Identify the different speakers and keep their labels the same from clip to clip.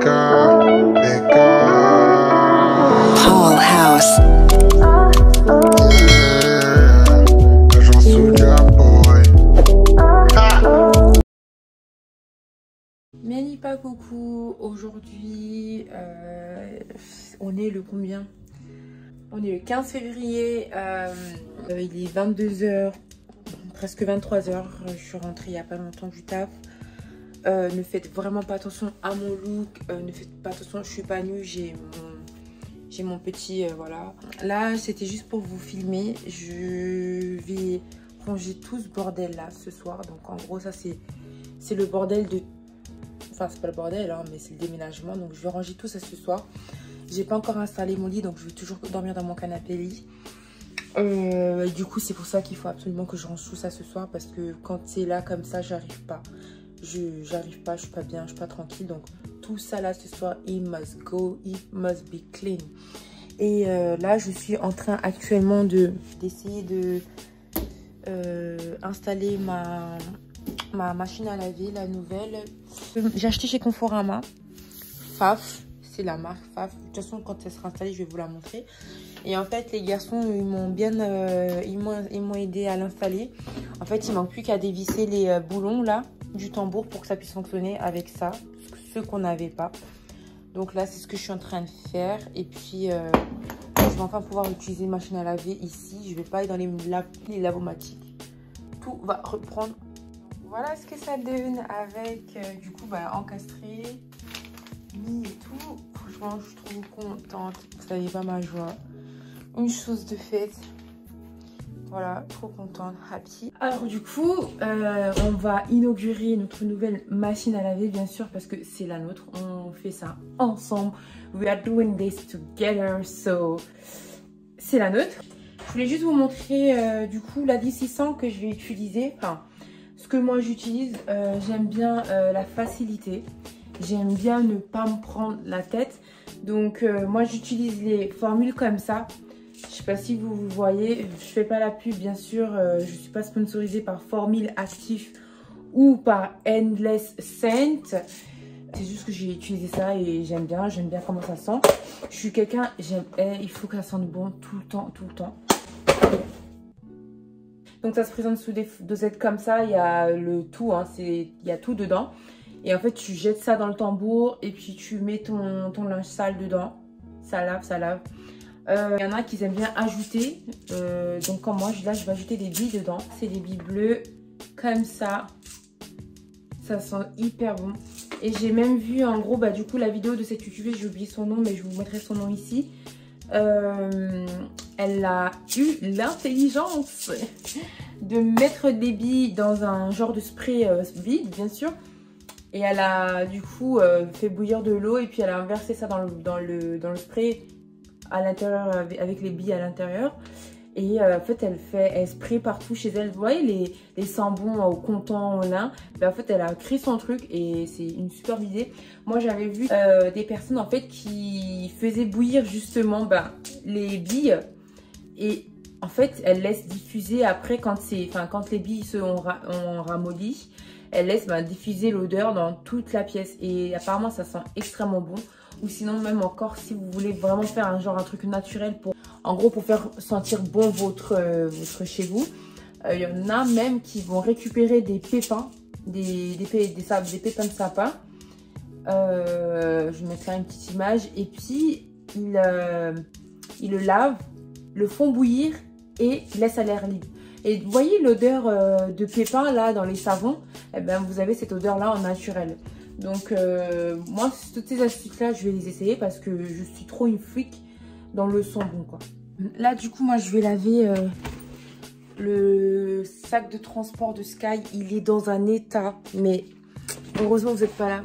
Speaker 1: Paul House.
Speaker 2: J'en Soulja Boy.
Speaker 3: Manipa coucou, aujourd'hui on est le combien? On est le 15 février, il est 22h, presque 23h, je suis rentrée il n'y a pas longtemps du taf. Ne faites vraiment pas attention à mon look, ne faites pas attention, je suis pas nue, j'ai mon petit, voilà. Là c'était juste pour vous filmer, je vais ranger tout ce bordel là ce soir, donc en gros ça c'est le bordel de... Enfin, c'est pas le bordel, hein, mais c'est le déménagement. Donc, je vais ranger tout ça ce soir. J'ai pas encore installé mon lit, donc je vais toujours dormir dans mon canapé lit. Du coup, c'est pour ça qu'il faut absolument que je range tout ça ce soir. Parce que quand c'est là comme ça, j'arrive pas. J'arrive pas, je suis pas bien, je suis pas tranquille. Donc, tout ça là ce soir, it must go, it must be clean. Et là, je suis en train actuellement d'essayer de installer ma machine à laver, la nouvelle. J'ai acheté chez Conforama. Faf, c'est la marque Faf. De toute façon, quand elle sera installée, je vais vous la montrer. Et en fait, les garçons, ils m'ont bien ils m'ont aidé à l'installer. En fait, il manque plus qu'à dévisser les boulons là du tambour pour que ça puisse fonctionner avec ça, ceux qu'on n'avait pas. Donc là, c'est ce que je suis en train de faire. Et puis, je vais enfin pouvoir utiliser une machine à laver ici. Je vais pas aller dans les lavomatiques. Tout va reprendre. Voilà ce que ça donne avec, du coup, encastré, mis et tout. Franchement, je suis trop contente. Vous savez pas ma joie. Une chose de faite. Voilà, trop contente, happy. Alors du coup, on va inaugurer notre nouvelle machine à laver, bien sûr, parce que c'est la nôtre. On fait ça ensemble. We are doing this together, so c'est la nôtre. Je voulais juste vous montrer, du coup, l'adoucissant que je vais utiliser. Enfin, ce que moi j'utilise, j'aime bien la facilité. J'aime bien ne pas me prendre la tête. Donc moi j'utilise les formules comme ça. Je sais pas si vous voyez, je fais pas la pub bien sûr. Je suis pas sponsorisée par Formule Active ou par Endless Scent. C'est juste que j'ai utilisé ça et j'aime bien comment ça sent. Je suis quelqu'un, il faut que ça sente bon tout le temps, tout le temps. Donc ça se présente sous des dosettes comme ça, il y a le tout, hein, il y a tout dedans. Et en fait tu jettes ça dans le tambour et puis tu mets ton linge sale dedans. Ça lave, ça lave. Il y en a qui aiment bien ajouter, donc comme moi, là je vais ajouter des billes dedans. C'est des billes bleues comme ça. Ça sent hyper bon. Et j'ai même vu en gros, du coup la vidéo de cette youtubeuse, j'ai oublié son nom mais je vous mettrai son nom ici. Elle a eu l'intelligence de mettre des billes dans un genre de spray vide bien sûr. Et elle a du coup fait bouillir de l'eau et puis elle a inversé ça dans le spray à l'intérieur avec les billes à l'intérieur. Et en fait elle spray partout chez elle. Vous voyez les sambons au coton, au lin. En fait elle a créé son truc et c'est une super idée. Moi j'avais vu des personnes en fait qui faisaient bouillir justement les billes. Et en fait elle laisse diffuser après quand les billes ont ramolli. Elle laisse diffuser l'odeur dans toute la pièce. Et apparemment ça sent extrêmement bon. Ou sinon même encore si vous voulez vraiment faire un truc naturel pour... En gros, pour faire sentir bon votre chez vous, il y en a même qui vont récupérer des pépins, des pépins de sapin. Je mettrai une petite image. Et puis, ils le lavent, le font bouillir et laissent à l'air libre. Et vous voyez l'odeur de pépins là dans les savons, vous avez cette odeur là en naturel. Donc, moi, toutes ces astuces là, je vais les essayer parce que je suis trop une freak dans le sambon quoi. Là du coup moi je vais laver le sac de transport de Sky. Il est dans un état, mais heureusement vous n'êtes pas là.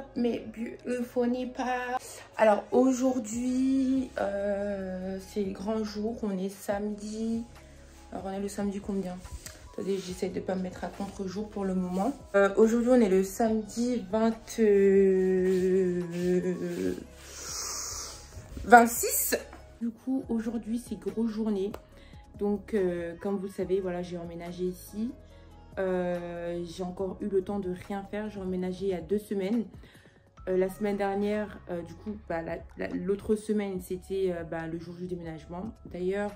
Speaker 3: up mes beautiful pas. Alors aujourd'hui c'est le grand jour, on est samedi. Alors on est le samedi combien? Attendez, j'essaie de ne pas me mettre à contre-jour pour le moment. Aujourd'hui on est le samedi 26. Du coup aujourd'hui c'est grosse journée. Donc comme vous le savez, voilà, j'ai emménagé ici. J'ai encore eu le temps de rien faire. J'ai emménagé il y a 2 semaines. La semaine dernière, du coup, bah, l'autre semaine, c'était le jour du déménagement. D'ailleurs,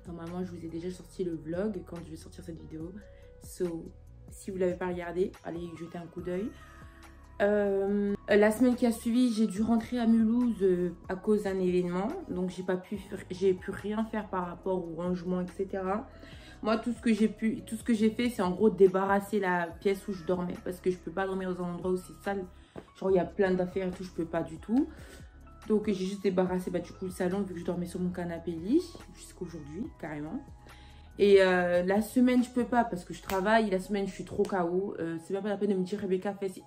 Speaker 3: normalement, je vous ai déjà sorti le vlog quand je vais sortir cette vidéo. So, si vous ne l'avez pas regardé, allez y jeter un coup d'œil. La semaine qui a suivi, j'ai dû rentrer à Mulhouse à cause d'un événement. Donc, j'ai pu rien faire par rapport au rangement, etc. Moi, tout ce que j'ai fait, c'est en gros débarrasser la pièce où je dormais. Parce que je peux pas dormir dans un endroit où c'est sale. Genre, il y a plein d'affaires et tout, je peux pas du tout. Donc, j'ai juste débarrassé du coup le salon, vu que je dormais sur mon canapé lit. Jusqu'à aujourd'hui, carrément. Et la semaine, je peux pas parce que je travaille. La semaine, je suis trop KO. C'est même pas la peine de me dire, Rebecca, fais si.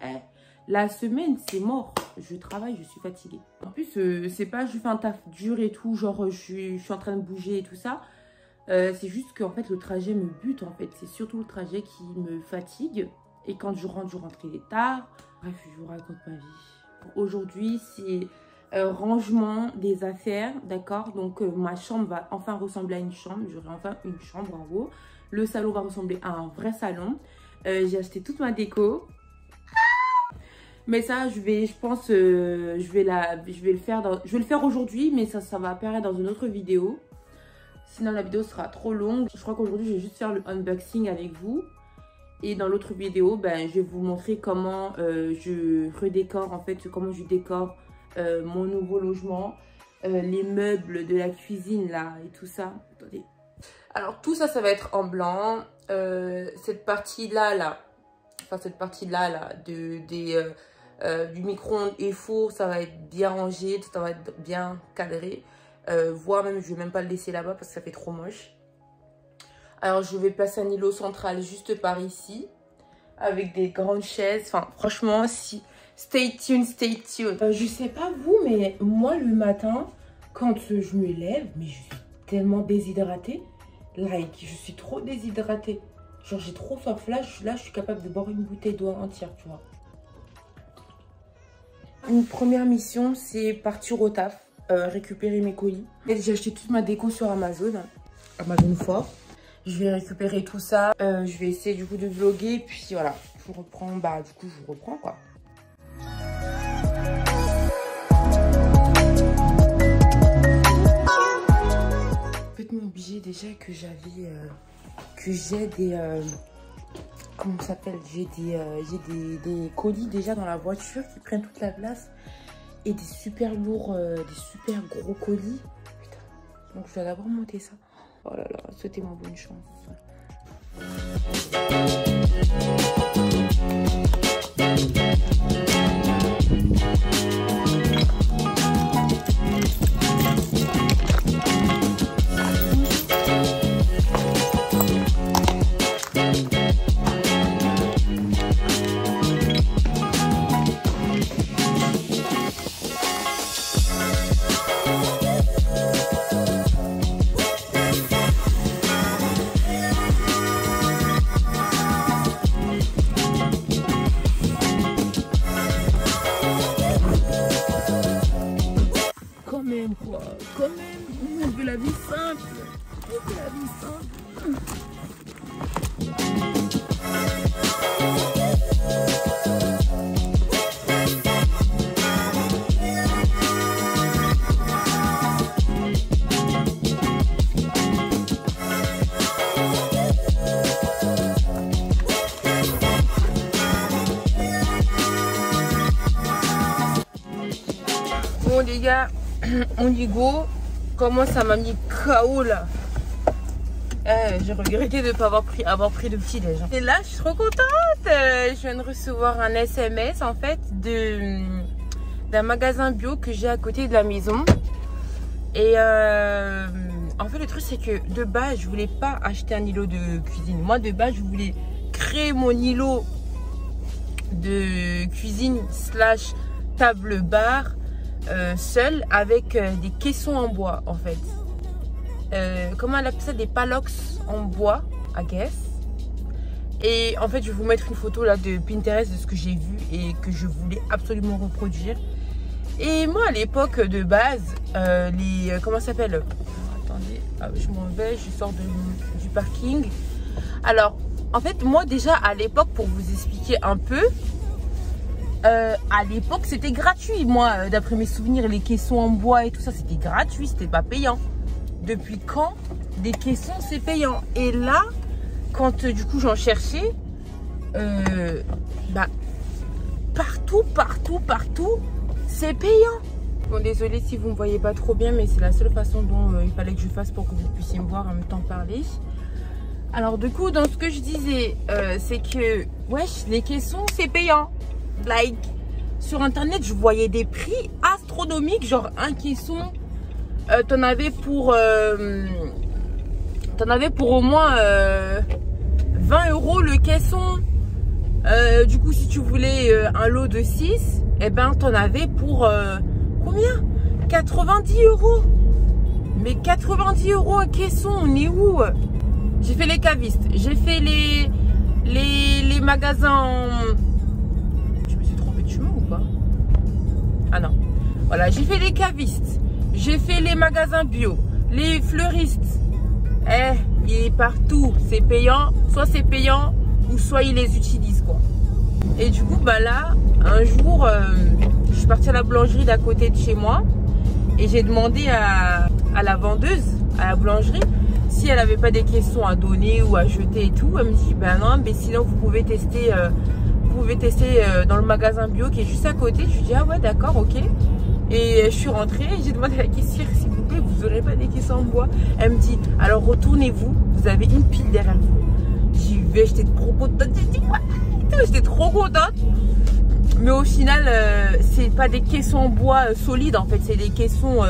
Speaker 3: La semaine, c'est mort. Je travaille, je suis fatiguée. En plus, c'est pas je fais un taf dur et tout. Genre, je suis en train de bouger et tout ça. C'est juste qu'en fait le trajet me bute en fait, c'est surtout le trajet qui me fatigue et quand je rentre il est tard. Bref, je vous raconte ma vie. Aujourd'hui c'est rangement des affaires, d'accord. Donc ma chambre va enfin ressembler à une chambre, j'aurai enfin une chambre en gros. Le salon va ressembler à un vrai salon. J'ai acheté toute ma déco. Mais ça, je pense, je vais le faire aujourd'hui, mais ça va apparaître dans une autre vidéo. Sinon, la vidéo sera trop longue. Je crois qu'aujourd'hui, je vais juste faire le unboxing avec vous. Et dans l'autre vidéo, je vais vous montrer comment je redécore, en fait, comment je décore mon nouveau logement. Les meubles de la cuisine, là, et tout ça. Attendez. Alors, tout ça, ça va être en blanc. Cette partie-là, du micro-ondes et four, ça va être bien rangé, ça va être bien cadré. Voire même, je vais même pas le laisser là-bas parce que ça fait trop moche. Alors, je vais placer un îlot central juste par ici. Avec des grandes chaises. Enfin, franchement, stay tuned, stay tuned. Je sais pas vous, mais moi, le matin, quand je me lève, mais je suis tellement déshydratée. Like, je suis trop déshydratée. Genre, j'ai trop soif. Là, je suis capable de boire une bouteille d'eau entière, tu vois. Une première mission, c'est partir au taf. Récupérer mes colis. J'ai acheté toute ma déco sur Amazon Fort. Je vais récupérer tout ça. Je vais essayer du coup de vlogger. Puis voilà, je vous reprends. Du coup, je vous reprends quoi. Complètement obligé déjà que j'ai des comment ça s'appelle, j'ai des colis déjà dans la voiture qui prennent toute la place. Et des super lourds, des super gros colis. Putain. Donc je dois d'abord monter ça. Oh là là, souhaitez-moi bonne chance. Quand même, on veut la vie simple. On veut la vie simple. Bon les gars, on y go. Comment ça m'a mis KO là. J'ai regretté de ne pas avoir pris de petit déj. Et là, je suis trop contente. Je viens de recevoir un SMS en fait d'un magasin bio que j'ai à côté de la maison. Et en fait, le truc c'est que de base, je voulais pas acheter un îlot de cuisine. Moi, de base, je voulais créer mon îlot de cuisine slash table bar seul avec des caissons en bois en fait. Comment elle appelle ça, des palox en bois, I guess. Et en fait je vais vous mettre une photo là de Pinterest de ce que j'ai vu et que je voulais absolument reproduire. Et moi à l'époque de base, comment ça s'appelle, attendez, je m'en vais, je sors du parking. Alors en fait moi déjà à l'époque, pour vous expliquer un peu, à l'époque c'était gratuit. Moi d'après mes souvenirs, les caissons en bois et tout ça c'était gratuit, c'était pas payant. Depuis quand des caissons c'est payant? Et là quand du coup j'en cherchais, bah partout c'est payant. Bon désolé si vous me voyez pas trop bien, mais c'est la seule façon dont il fallait que je fasse pour que vous puissiez me voir en même temps parler. Alors du coup dans ce que je disais, c'est que wesh, les caissons c'est payant. Like sur internet je voyais des prix astronomiques, genre un caisson t'en avais pour au moins 20 € le caisson. Du coup si tu voulais un lot de 6, et ben t'en avais pour combien? 90 €. Mais 90 € un caisson, on est où? J'ai fait les cavistes, j'ai fait les magasins. Je me suis trompée de chemin ou pas? Ah non. Voilà, j'ai fait les cavistes, j'ai fait les magasins bio, les fleuristes. Il est partout, c'est payant. Soit c'est payant, ou soit ils les utilisent quoi. Et du coup, bah là, un jour, je suis partie à la boulangerie d'à côté de chez moi. Et j'ai demandé à la vendeuse, à la boulangerie, si elle n'avait pas des caissons à donner ou à jeter et tout. Elle me dit, ben non, mais sinon vous pouvez tester dans le magasin bio qui est juste à côté. Je lui dis, ah ouais d'accord, ok. Et je suis rentrée, j'ai demandé à la caissière, s'il vous plaît, vous n'aurez pas des caissons en bois? Elle me dit, alors retournez-vous, vous avez une pile derrière vous. J'y vais, j'étais trop contente, j'étais trop contente. Mais au final, c'est pas des caissons en bois solides en fait, c'est des caissons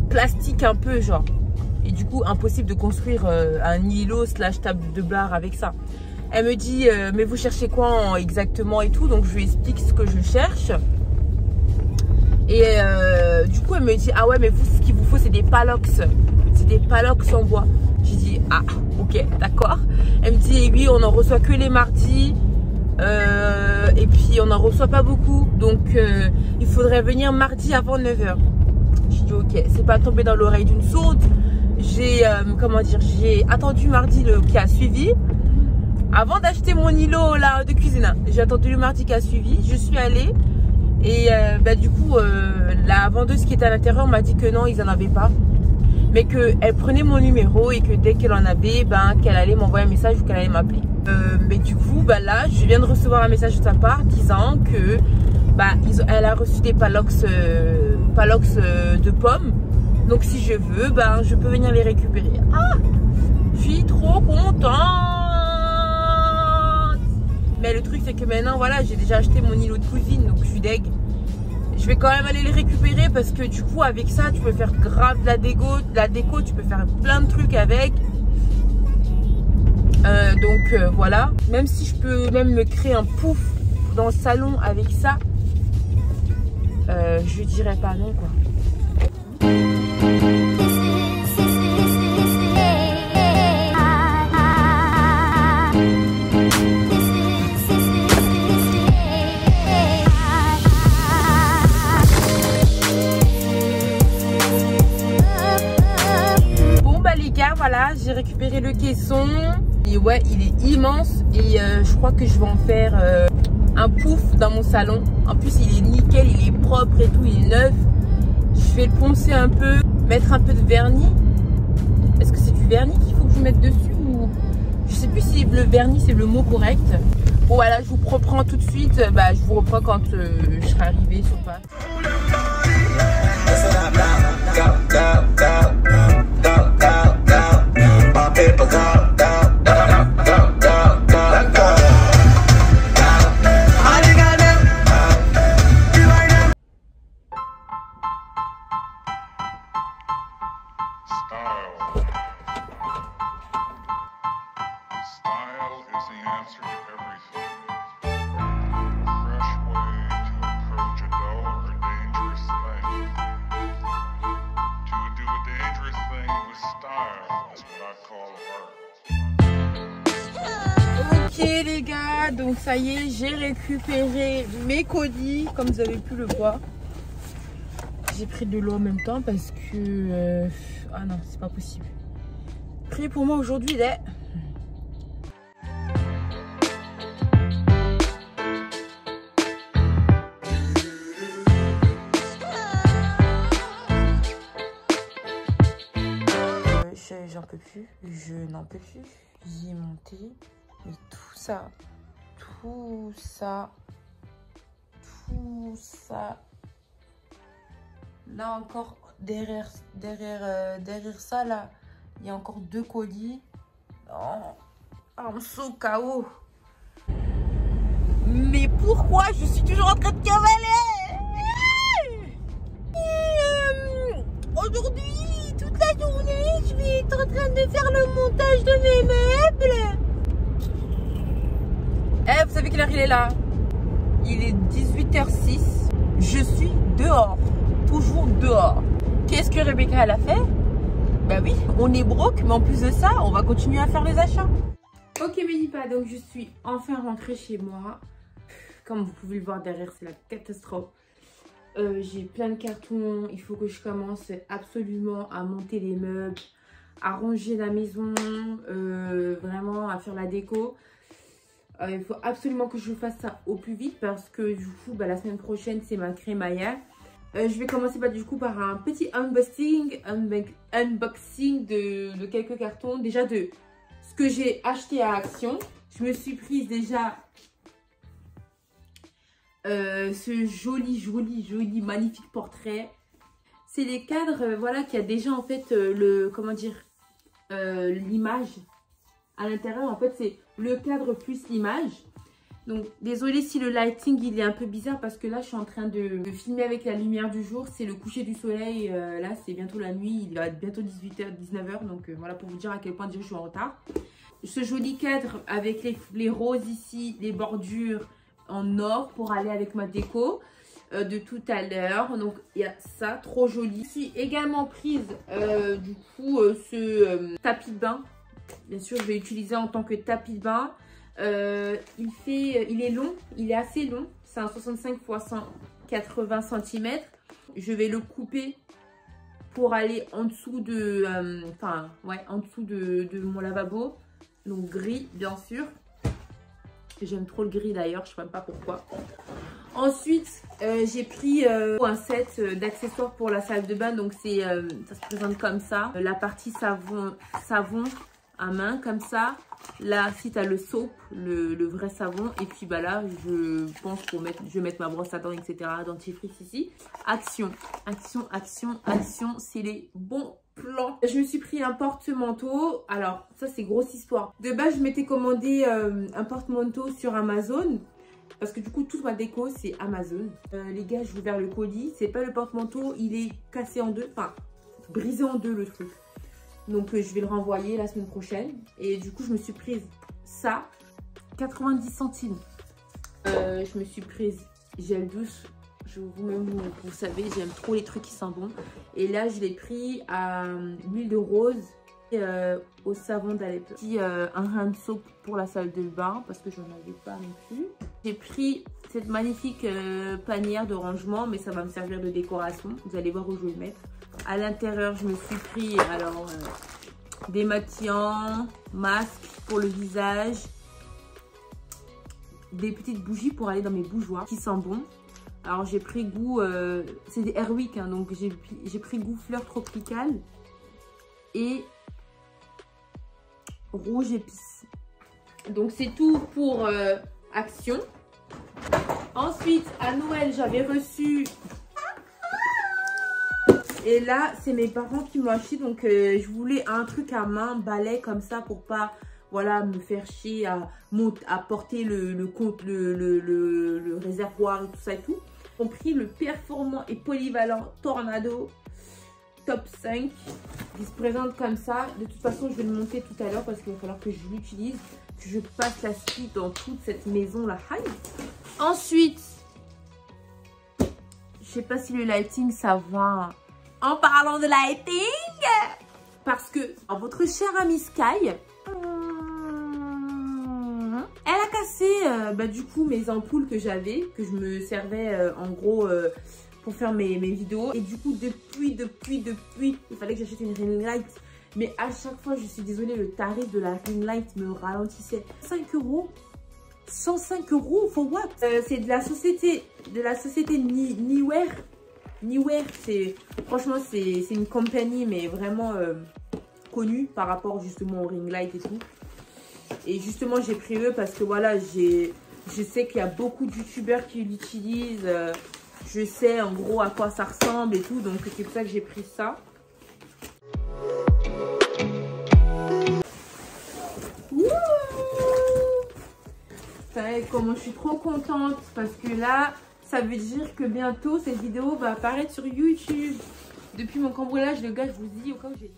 Speaker 3: plastiques un peu genre. Et du coup, impossible de construire un îlot slash table de bar avec ça. Elle me dit, mais vous cherchez quoi exactement et tout. Donc je lui explique ce que je cherche. Et du coup, elle me dit, ah ouais, mais vous, ce qu'il vous faut, c'est des palox. C'est des palox en bois. J'ai dit, ah, ok, d'accord. Elle me dit, oui, on n'en reçoit que les mardis. Et puis, on n'en reçoit pas beaucoup. Donc, il faudrait venir mardi avant 9 h. J'ai dit, ok, c'est pas tombé dans l'oreille d'une sourde. J'ai, comment dire, j'ai attendu mardi qui a suivi. Avant d'acheter mon îlot là, de cuisine, j'ai attendu le mardi qui a suivi. Je suis allée. Et bah, du coup, la vendeuse qui était à l'intérieur m'a dit que non, ils n'en avaient pas. Mais qu'elle prenait mon numéro et que dès qu'elle en avait, ben, qu'elle allait m'envoyer un message ou qu'elle allait m'appeler. Mais du coup, bah, là, je viens de recevoir un message de sa part disant que bah, elle a reçu des palox de pommes. Donc si je veux, ben, je peux venir les récupérer. Ah, je suis trop contente. Mais le truc c'est que maintenant voilà, j'ai déjà acheté mon îlot de cuisine, donc je suis deg. Je vais quand même aller les récupérer parce que du coup avec ça tu peux faire grave de la déco, tu peux faire plein de trucs avec. Donc voilà, même si je peux même me créer un pouf dans le salon avec ça, je dirais pas non quoi. Voilà, j'ai récupéré le caisson et ouais, il est immense et je crois que je vais en faire un pouf dans mon salon. En plus, il est nickel, il est propre et tout, il est neuf. Je vais le poncer un peu, mettre un peu de vernis. Est-ce que c'est du vernis qu'il faut que je mette dessus ou je sais plus si le vernis c'est le mot correct. Bon voilà, je vous reprends tout de suite. Bah, je vous reprends quand je serai arrivée sur place.
Speaker 2: Style is the answer to everything.
Speaker 3: pas, donc ça y est, j'ai récupéré mes colis, comme vous avez pu le voir. J'ai pris de l'eau en même temps parce que... ah non, c'est pas possible. Prix pour moi aujourd'hui, il est... J'en peux plus, je n'en peux plus. J'y ai monté, mais tout ça, là encore derrière ça là, il y a encore 2 colis. Oh, I'm so KO. Mais pourquoi je suis toujours en train de cavaler? Aujourd'hui, toute la journée, je vais être en train de faire le montage de mes meubles. Eh, vous savez quelle heure il est là? Il est 18h06. Je suis dehors. Toujours dehors. Qu'est-ce que Rebecca elle a fait? Bah oui, on est broke, mais en plus de ça, on va continuer à faire les achats. Ok, Mélipa, donc je suis enfin rentrée chez moi. Comme vous pouvez le voir derrière, c'est la catastrophe. J'ai plein de cartons, il faut que je commence absolument à monter les meubles, à ranger la maison, vraiment à faire la déco. Il faut absolument que je fasse ça au plus vite parce que du coup, la semaine prochaine, c'est ma crémaillère. Je vais commencer du coup par un petit unboxing de quelques cartons. Déjà de ce que j'ai acheté à Action. Je me suis prise déjà... ce joli magnifique portrait. C'est les cadres, voilà, qui a déjà en fait l'image à l'intérieur. En fait, c'est le cadre plus l'image. Donc, désolée si le lighting il est un peu bizarre parce que là, je suis en train de filmer avec la lumière du jour. C'est le coucher du soleil. Là, c'est bientôt la nuit. Il va être bientôt 18h, 19h. Donc, voilà pour vous dire à quel point je suis en retard. Ce joli cadre avec les roses ici, les bordures en or pour aller avec ma déco de tout à l'heure. Donc il y a ça, trop joli. Je suis également prise du coup ce tapis de bain. Bien sûr, je vais l'utiliser en tant que tapis de bain. Il est long, il est assez long. C'est un 65 x 180 cm. Je vais le couper pour aller en dessous de en dessous de mon lavabo. Donc gris, bien sûr. J'aime trop le gris d'ailleurs, je ne sais même pas pourquoi. Ensuite, j'ai pris un set d'accessoires pour la salle de bain. Donc, ça se présente comme ça. La partie savon à main, comme ça. Là, si tu as le soap, le vrai savon. Et puis, là, je pense que je vais mettre ma brosse à dents, etc. Dentifrice ici. Action, c'est les bons plan. Je me suis pris un porte-manteau. Alors, ça, c'est grosse histoire. De base, je m'étais commandé un porte-manteau sur Amazon. Parce que du coup, toute ma déco, c'est Amazon. Les gars, j'ai ouvert le colis. C'est pas le porte-manteau. Il est cassé en deux. Enfin, brisé en deux, le truc. Donc, je vais le renvoyer la semaine prochaine. Et du coup, je me suis prise ça. 90 centimes. Je me suis prise gel douche. Vous savez, j'aime trop les trucs qui sentent bon. Et là, je l'ai pris à l'huile de rose et au savon d'Alep. Un hand soap pour la salle de bain parce que je n'en avais pas non plus. J'ai pris cette magnifique panière de rangement, mais ça va me servir de décoration. Vous allez voir où je vais le mettre. À l'intérieur, je me suis pris démaquillants, masques pour le visage, des petites bougies pour aller dans mes bougeoirs qui sentent bon. Alors j'ai pris goût, c'est des Airwick, hein, donc j'ai pris goût fleur tropicale et rouge épice. Donc c'est tout pour Action. Ensuite à Noël j'avais reçu, et là c'est mes parents qui m'ont acheté, donc je voulais un truc à main, balai comme ça pour pas... Voilà, me faire chier à porter le réservoir et tout ça et tout. Ils ont pris le performant et polyvalent Tornado Top 5 qui se présente comme ça. De toute façon, je vais le monter tout à l'heure parce qu'il va falloir que je l'utilise, que je passe la suite dans toute cette maison là. Ensuite, je sais pas si le lighting ça va. En parlant de lighting, parce que votre chère amie Sky, elle a cassé c'est du coup mes ampoules que j'avais, que je me servais en gros pour faire mes vidéos. Et du coup depuis, il fallait que j'achète une ring light. Mais à chaque fois, je suis désolée, le tarif de la ring light me ralentissait. 5 €, 105 € for what? C'est de la société Niware. Niware, franchement c'est une compagnie mais vraiment connue par rapport justement au ring light et tout. Et justement j'ai pris eux parce que voilà, je sais qu'il y a beaucoup de youtubeurs qui l'utilisent. Je sais en gros à quoi ça ressemble et tout, donc c'est pour ça que j'ai pris ça. Vous savez comment je suis trop contente parce que là, ça veut dire que bientôt cette vidéo va apparaître sur YouTube. Depuis mon cambriolage, le gars, je vous dis, au cas où j'ai...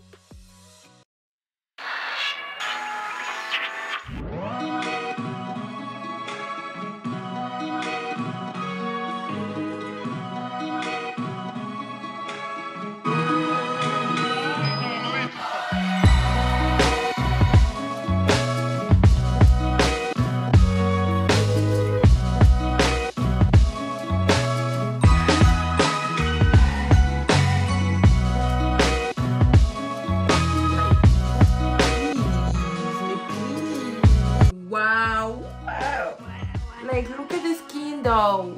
Speaker 3: Wow! Like, look at the skin though.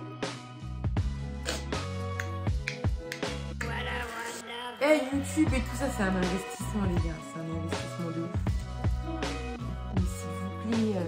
Speaker 3: Hey, YouTube et tout ça, c'est un investissement, les gars. C'est un investissement de ouf. Mais s'il vous plaît,